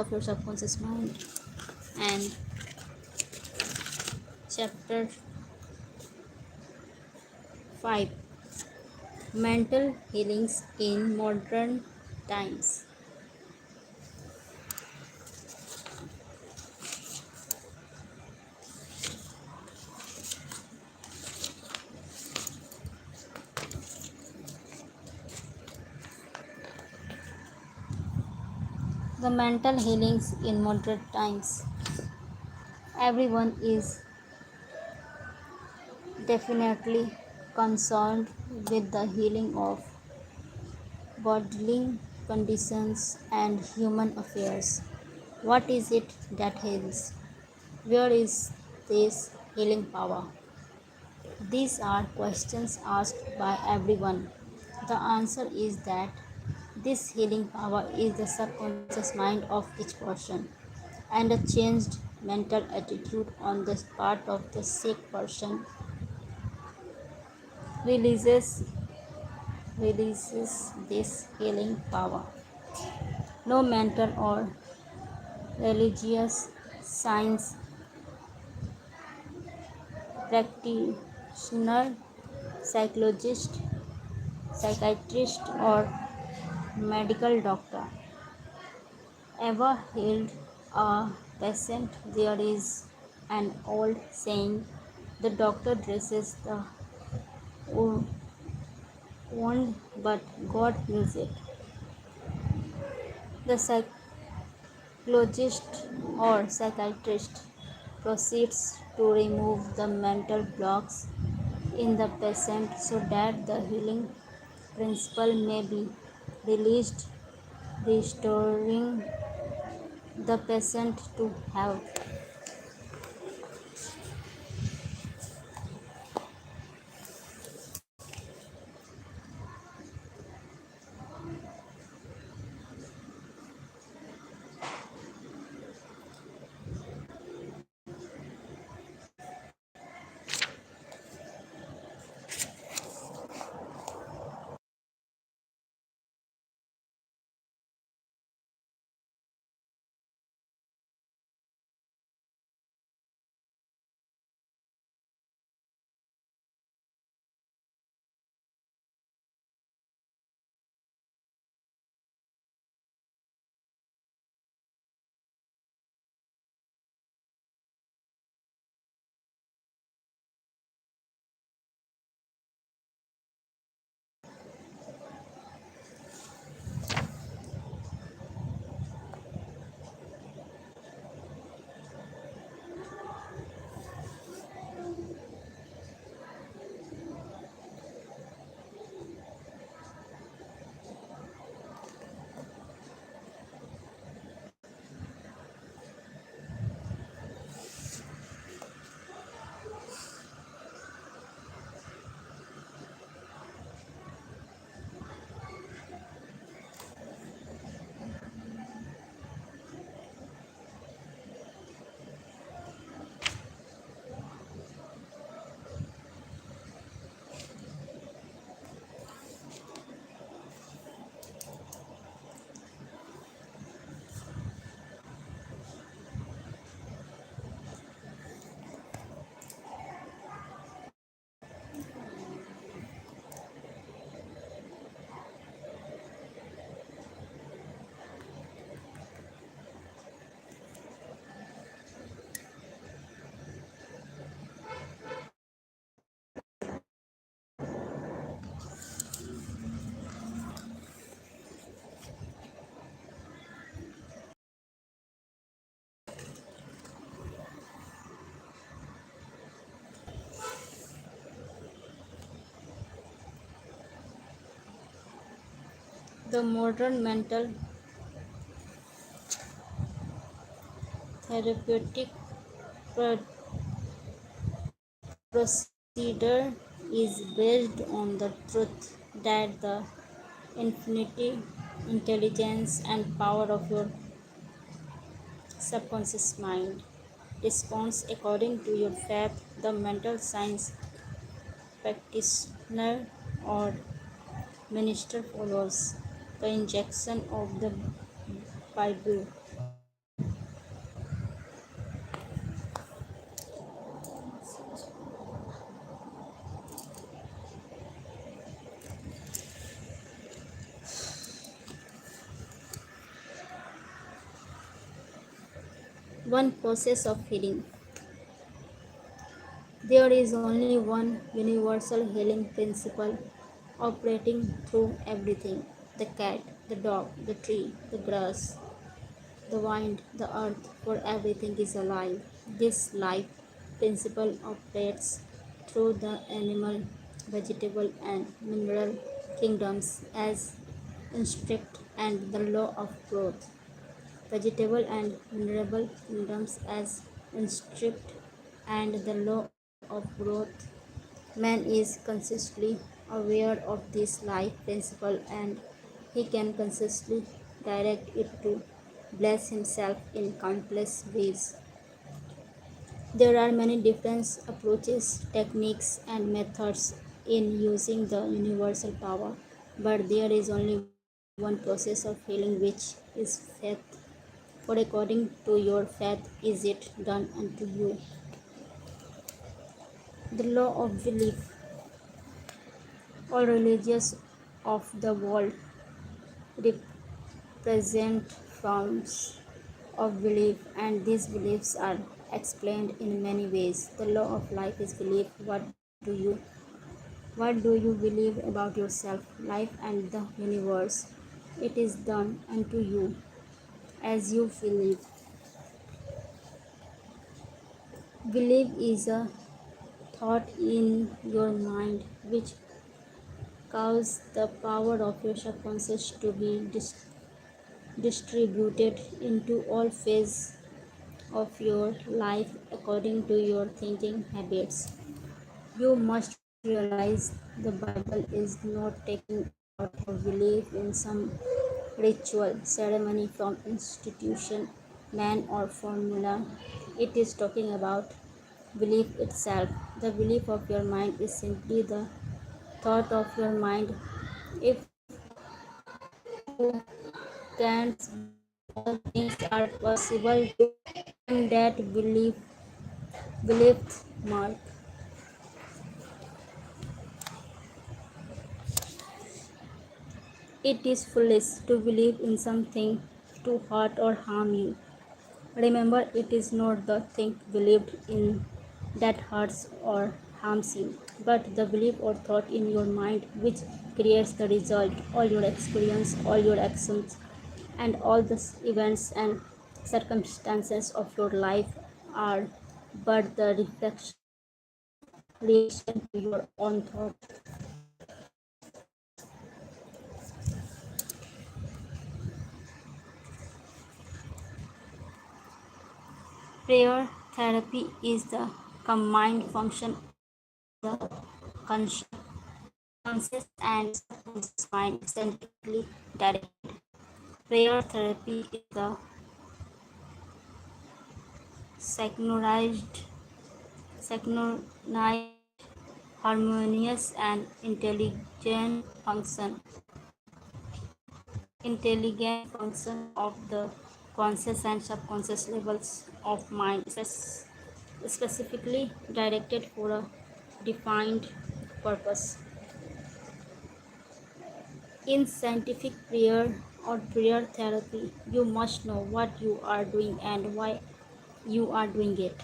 of your subconscious mind. And chapter 5, mental healings in modern times. The mental healings in modern times. Everyone is definitely concerned with the healing of bodily conditions and human affairs. What is it that heals? Where is this healing power? These are questions asked by everyone. The answer is that this healing power is the subconscious mind of each person, and a changed mental attitude on the part of the sick person releases this healing power. No mental or religious science practitioner, psychologist, psychiatrist, or medical doctor ever healed a patient. There is an old saying, the doctor dresses the wound, but God heals it. The psychologist or psychiatrist proceeds to remove the mental blocks in the patient so that the healing principle may be released, restoring the patient to health. The modern mental therapeutic procedure is based on the truth that the infinity intelligence and power of your subconscious mind responds according to your faith. The mental science practitioner or minister follows the injection of the Bible One process of healing. There is only one universal healing principle operating through everything: the cat, the dog, the tree, the grass, the wind, the earth, for everything is alive. This life principle operates through the animal, vegetable, and mineral kingdoms as instinct and the law of growth. Vegetable and mineral kingdoms as instinct and the law of growth. Man is consciously aware of this life principle and he can consciously direct it to bless himself in countless ways. There are many different approaches, techniques, and methods in using the universal power, but there is only one process of healing, which is faith. For according to your faith is it done unto you. The law of belief. All religions of the world represent forms of belief, and these beliefs are explained in many ways. The law of life is belief. What do you believe about yourself, life, and the universe? It is done unto you as you believe. Belief is a thought in your mind which causes the power of your subconscious to be distributed into all phases of your life according to your thinking habits. You must realize the Bible is not talking about your belief in some ritual, ceremony from institution, man, or formula. It is talking about belief itself. The belief of your mind is simply the thought of your mind. If you can't believe all things are possible to him that believeth. Mark. It is foolish to believe in something to hurt or harm you. Remember, it is not the thing believed in that hurts or harms you, but the belief or thought in your mind which creates the result. All your experience, all your actions, and all the events and circumstances of your life are but the reflection of reaction to your own thought. Prayer therapy is the combined function of the conscious, conscious and subconscious mind scientifically directed. Prayer therapy is the synchronized, synchronized, harmonious and intelligent function of the conscious and subconscious levels of mind, specifically directed for a defined purpose. In scientific prayer or prayer therapy, you must know what you are doing and why you are doing it.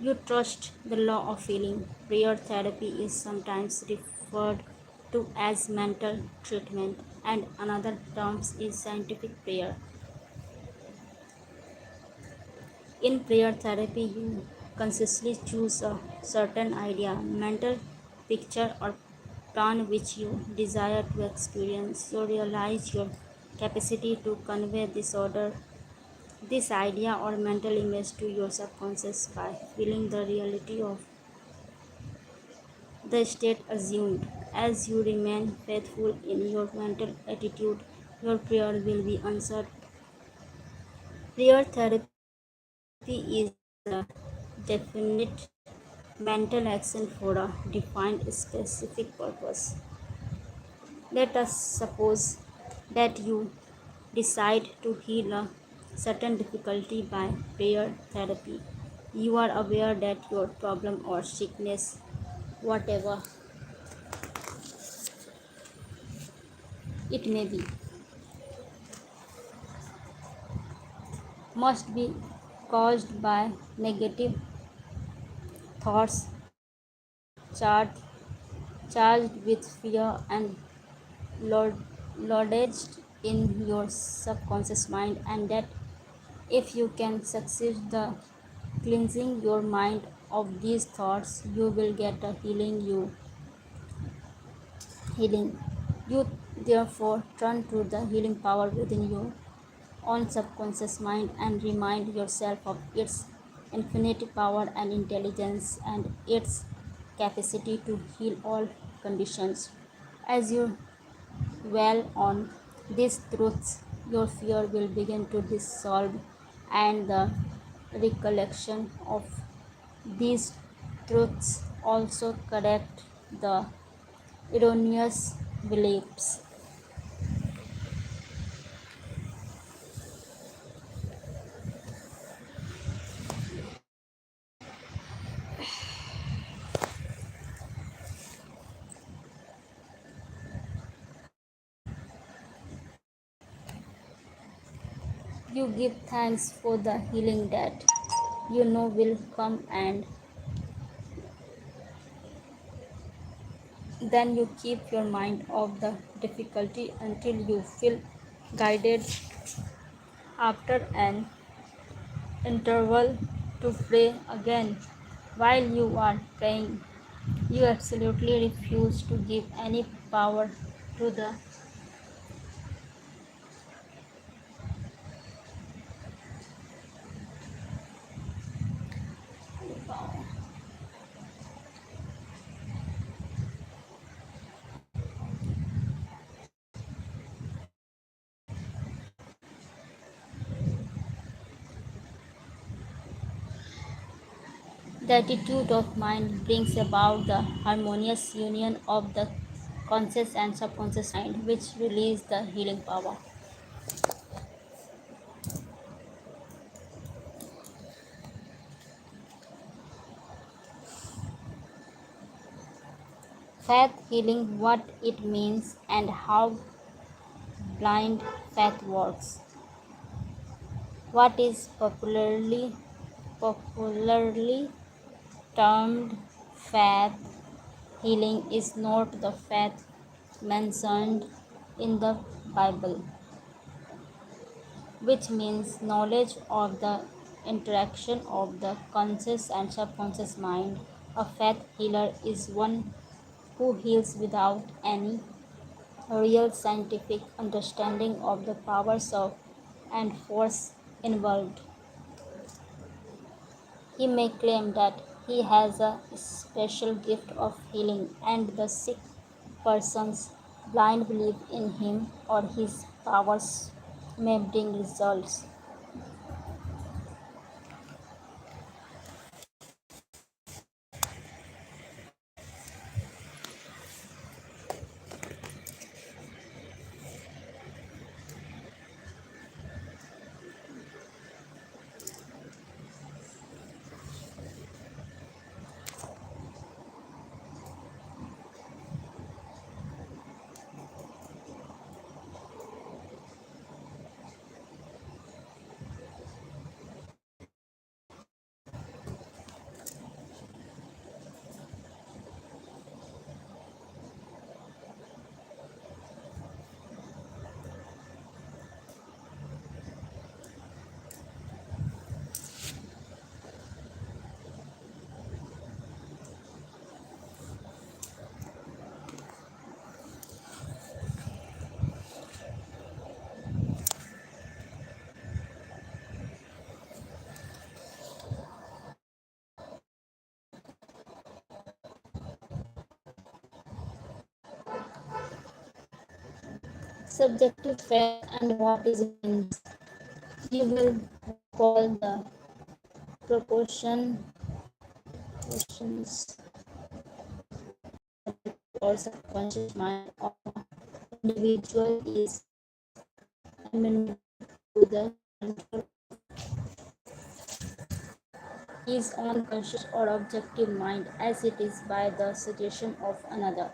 You trust the law of healing. Prayer therapy is sometimes referred to as mental treatment, and another term is scientific prayer. In prayer therapy, you consciously choose a certain idea, mental picture, or plan which you desire to experience. You realize your capacity to convey this idea or mental image to your subconscious by feeling the reality of the state assumed. As you remain faithful in your mental attitude, your prayer will be answered. Prayer therapy is a definite mental action for a defined specific purpose. Let us suppose that you decide to heal a certain difficulty by prayer therapy. You are aware that your problem or sickness, whatever it may be, must be caused by negative thoughts charged, charged with fear and lod- lodged in your subconscious mind, and that if you can succeed the cleansing your mind of these thoughts, you will get a healing. You therefore turn to the healing power within your own subconscious mind and remind yourself of its infinite power and intelligence and its capacity to heal all conditions. As you dwell on these truths, your fear will begin to dissolve, and the recollection of these truths also correct the erroneous beliefs. You give thanks for the healing that you know will come, and then you keep your mind off the difficulty until you feel guided after an interval to pray again. While you are praying, you absolutely refuse to give any power to the the attitude of mind brings about the harmonious union of the conscious and subconscious mind, which release the healing power. Faith healing, what it means and how blind faith works. What is popularly termed faith healing is not the faith mentioned in the Bible, which means knowledge of the interaction of the conscious and subconscious mind. A faith healer is one who heals without any real scientific understanding of the powers of and force involved. He may claim that he has a special gift of healing, and the sick person's blind belief in him or his powers may bring results. Subjective faith and what is it means. You will call the proportion proportions or subconscious mind of an individual is amenable to the control his own conscious or objective mind as it is by the suggestion of another.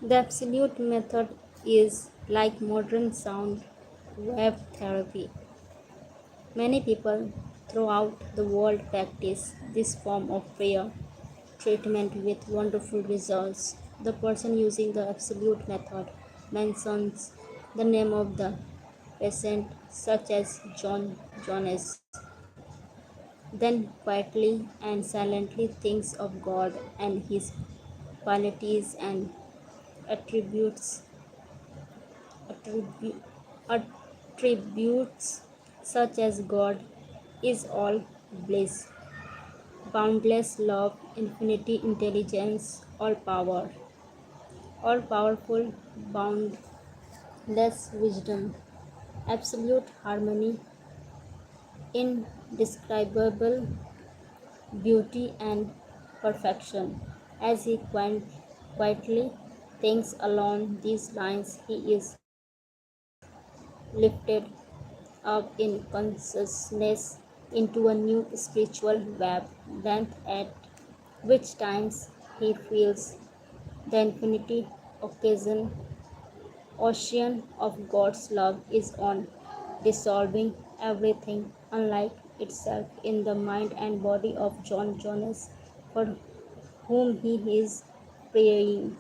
The absolute method is like modern sound wave therapy. Many people throughout the world practice this form of prayer treatment with wonderful results. The person using the absolute method mentions the name of the patient, such as John Jones, then quietly and silently thinks of God and his qualities and attributes attribu- attributes such as God is all bliss, boundless love, infinity intelligence, all powerful, boundless wisdom, absolute harmony, indescribable beauty and perfection. As he quietly thinks along these lines, he is lifted up in consciousness into a new spiritual web length at which times he feels the infinity occasion ocean of God's love is on, dissolving everything unlike itself in the mind and body of John Jonas, for whom he is praying.